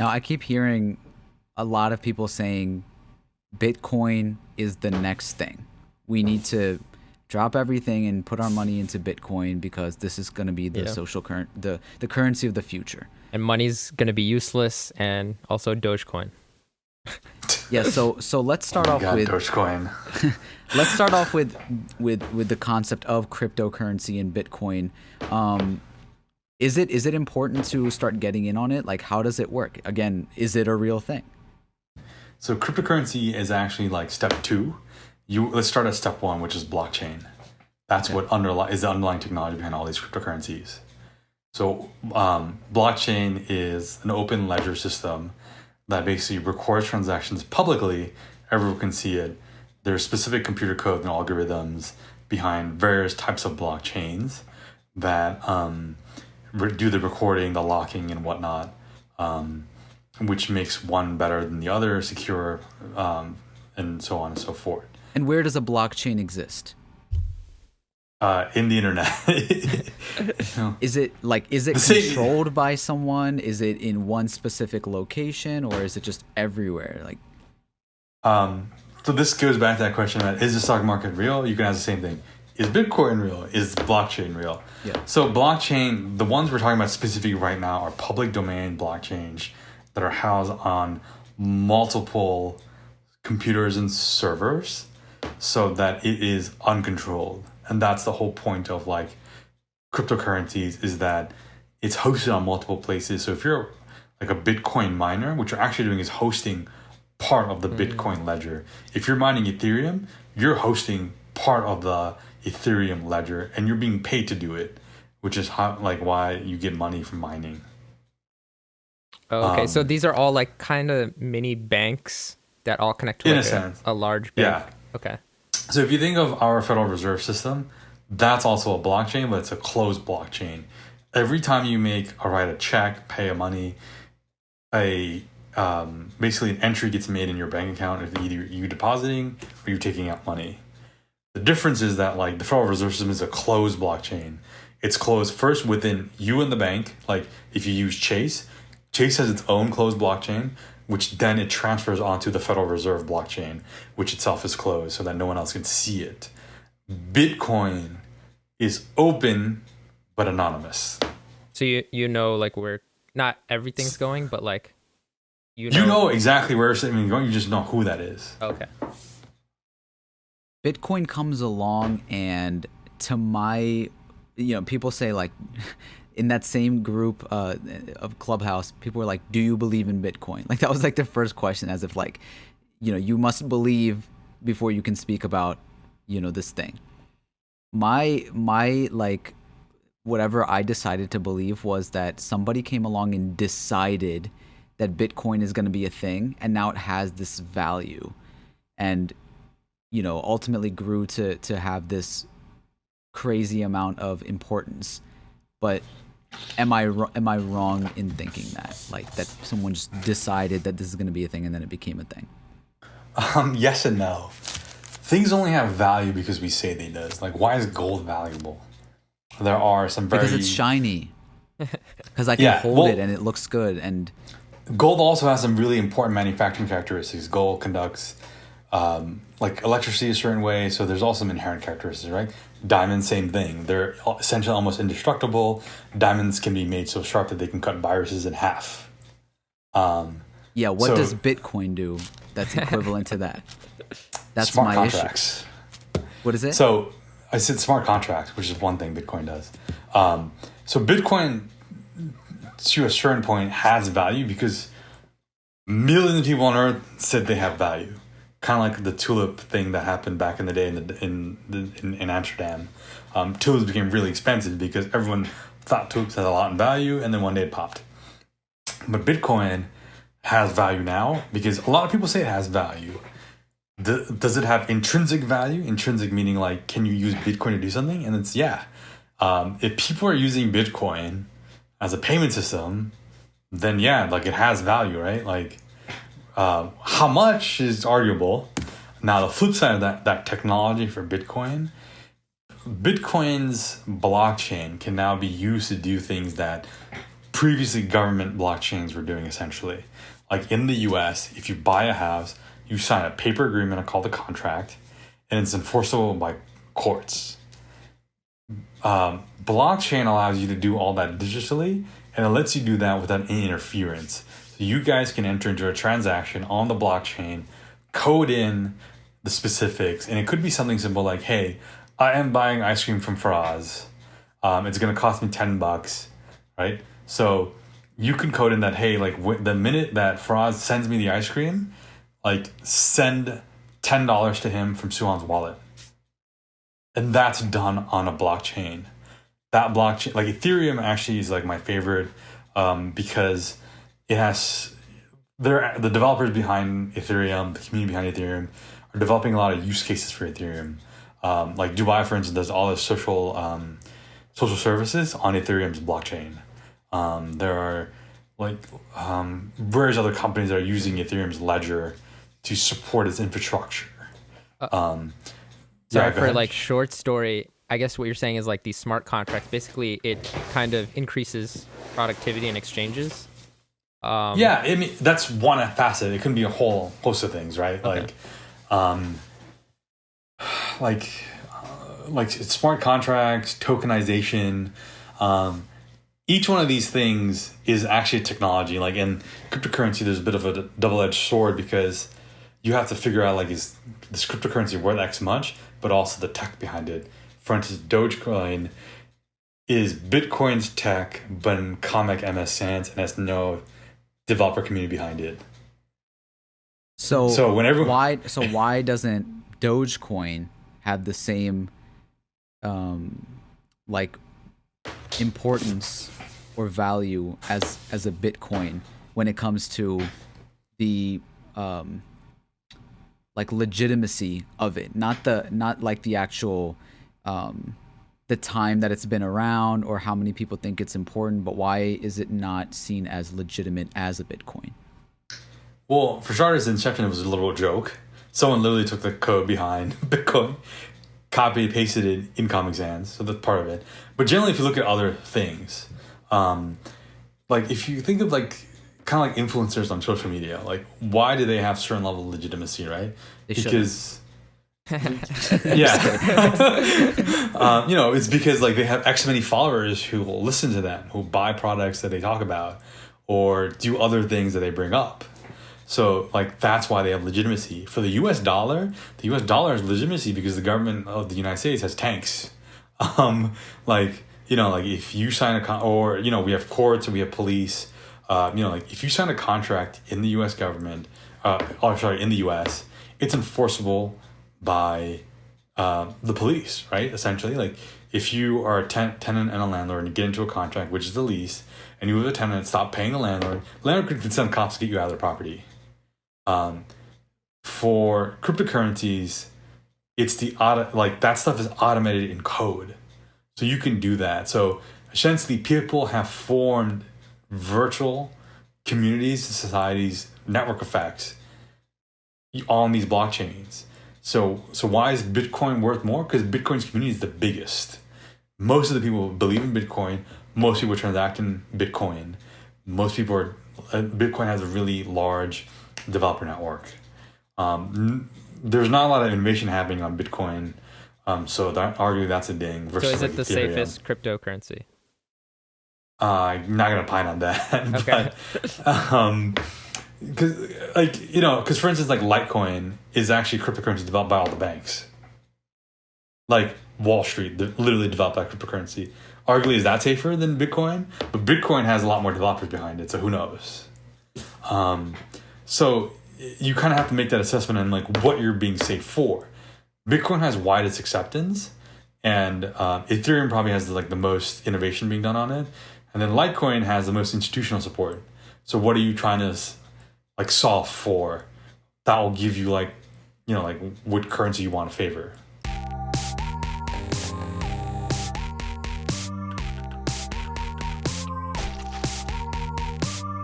Now, I keep hearing a lot of people saying Bitcoin is the next thing. We need to drop everything and put our money into Bitcoin because this is going to be the social the currency of the future. And money's going to be useless, and also Dogecoin. Yeah, so let's start off with Dogecoin. let's start off with the concept of cryptocurrency and Bitcoin. Is it important to start getting in on it? Like, how does it work? Again, is it a real thing? So cryptocurrency is actually like step 2. Let's start at step 1, which is blockchain. That's what is the underlying technology behind all these cryptocurrencies. So blockchain is an open ledger system that basically records transactions publicly. Everyone can see it. There's specific computer code and algorithms behind various types of blockchains that do the recording, the locking, and whatnot, which makes one better than the other, secure, and so on and so forth. And where does a blockchain exist? In the internet. Is it controlled by someone? Is it in one specific location, or is it just everywhere? Like, so this goes back to that question about, is the stock market real? You can ask the same thing. Is Bitcoin real? Is blockchain real? Yeah. So blockchain, the ones we're talking about specifically right now are public domain blockchains that are housed on multiple computers and servers so that it is uncontrolled. And that's the whole point of like cryptocurrencies, is that it's hosted on multiple places. So if you're like a Bitcoin miner, what you're actually doing is hosting part of the Bitcoin ledger. If you're mining Ethereum, you're hosting part of the Ethereum ledger, and you're being paid to do it, which is why you get money from mining. Oh, okay, so these are all like kind of mini banks that all connect to like a large bank. Yeah. Okay. So if you think of our Federal Reserve System, that's also a blockchain, but it's a closed blockchain. Every time you write a check, pay a money, basically an entry gets made in your bank account if either you depositing or you taking out money. The difference is that like the Federal Reserve System is a closed blockchain. It's closed first within you and the bank. Like if you use Chase has its own closed blockchain, which then it transfers onto the Federal Reserve blockchain, which itself is closed so that no one else can see it. Bitcoin is open but anonymous. So you know like where not everything's going, but like you know exactly where it's going. You just know who that is. Okay. Bitcoin comes along, and to my, people say like, in that same group of Clubhouse, people were like, "Do you believe in Bitcoin?" Like that was like the first question, as if like, you must believe before you can speak about, this thing. My like, whatever I decided to believe was that somebody came along and decided that Bitcoin is going to be a thing, and now it has this value, and ultimately grew to have this crazy amount of importance. But am I wrong in thinking that, like, that someone just decided that this is going to be a thing and then it became a thing? Yes and no. Things only have value because we say they does. Like, why is gold valuable? There are some because it's shiny. Because I can hold it and it looks good. And gold also has some really important manufacturing characteristics. Gold conducts like electricity a certain way, so there's also some inherent characteristics, right? Diamonds, same thing. They're essentially almost indestructible. Diamonds can be made so sharp that they can cut viruses in half. What does Bitcoin do that's equivalent to that? That's smart my contracts. issue. What is it? So I said smart contracts, which is one thing Bitcoin does. So Bitcoin, to a certain point, has value because millions of people on Earth said they have value. Kind of like the tulip thing that happened back in the day in Amsterdam. Tulips became really expensive because everyone thought tulips had a lot in value, and then one day it popped. But Bitcoin has value now because a lot of people say it has value. Does it have intrinsic value? Intrinsic meaning like, can you use Bitcoin to do something? And it's if people are using Bitcoin as a payment system, then like it has value, right? Like, how much is arguable. Now, the flip side of that technology for Bitcoin's blockchain can now be used to do things that previously government blockchains were doing essentially. Like in the US, if you buy a house, you sign a paper agreement called a contract, and it's enforceable by courts. Blockchain allows you to do all that digitally, and it lets you do that without any interference. So you guys can enter into a transaction on the blockchain, code in the specifics, and it could be something simple like, hey, I am buying ice cream from FARAS. It's going to cost me $10, right? So you can code in that, hey, like the minute that FARAS sends me the ice cream, like send $10 to him from Suhan's wallet. And that's done on a blockchain. That blockchain, like Ethereum actually is like my favorite because it has, the developers behind Ethereum, the community behind Ethereum are developing a lot of use cases for Ethereum. Like Dubai, for instance, does all the social services on Ethereum's blockchain. There are like various other companies that are using Ethereum's ledger to support its infrastructure. Sorry, for like short story, I guess what you're saying is like these smart contracts, basically it kind of increases productivity in exchanges. Yeah, I mean, that's one facet. It can be a whole host of things, right? Okay. Like smart contracts, tokenization. Each one of these things is actually technology. Like in cryptocurrency, there's a bit of a double-edged sword because you have to figure out, like, is this cryptocurrency worth X much, but also the tech behind it. For instance, Dogecoin is Bitcoin's tech, but in comic MS Sans and has no developer community behind it. So whenever why doesn't Dogecoin have the same like importance or value as a Bitcoin when it comes to the like legitimacy of it, not like the actual the time that it's been around or how many people think it's important, but why is it not seen as legitimate as a Bitcoin? Well, for starters, inception, it was a little joke. Someone literally took the code behind Bitcoin, copied, pasted it in Comic Sans, so that's part of it. But generally, if you look at other things, like if you think of like kind of like influencers on social media, like why do they have certain level of legitimacy, right? Because yeah, you know, it's because like they have X many followers who will listen to them, who buy products that they talk about, or do other things that they bring up. So like that's why they have legitimacy. For the US dollar has legitimacy because the government of the United States has tanks. Like, you know, like if you sign or, you know, we have courts and we have police. You know, like if you sign a contract in the US government, in the US, it's enforceable by the police, right? Essentially, like if you are a tenant and a landlord and you get into a contract, which is the lease, and you have a tenant stop paying the landlord can send cops to get you out of the property. For cryptocurrencies, it's that stuff is automated in code, so you can do that. So essentially, people have formed virtual communities, societies, network effects on these blockchains. So why is Bitcoin worth more? Because Bitcoin's community is the biggest. Most of the people believe in Bitcoin. Most people transact in Bitcoin. Most people are. Bitcoin has a really large developer network. There's not a lot of innovation happening on Bitcoin. So arguably that's a ding. Versus so is it like the Ethereum. safest cryptocurrency? I'm not gonna pine on that. Okay. Because for instance, like Litecoin is actually cryptocurrency developed by all the banks. Like Wall Street, literally developed by cryptocurrency. Arguably, is that safer than Bitcoin? But Bitcoin has a lot more developers behind it, so who knows? So you kind of have to make that assessment on like what you're being safe for. Bitcoin has widest acceptance, and Ethereum probably has the most innovation being done on it, and then Litecoin has the most institutional support. So what are you trying to like solve for? That will give you like what currency you want to favor.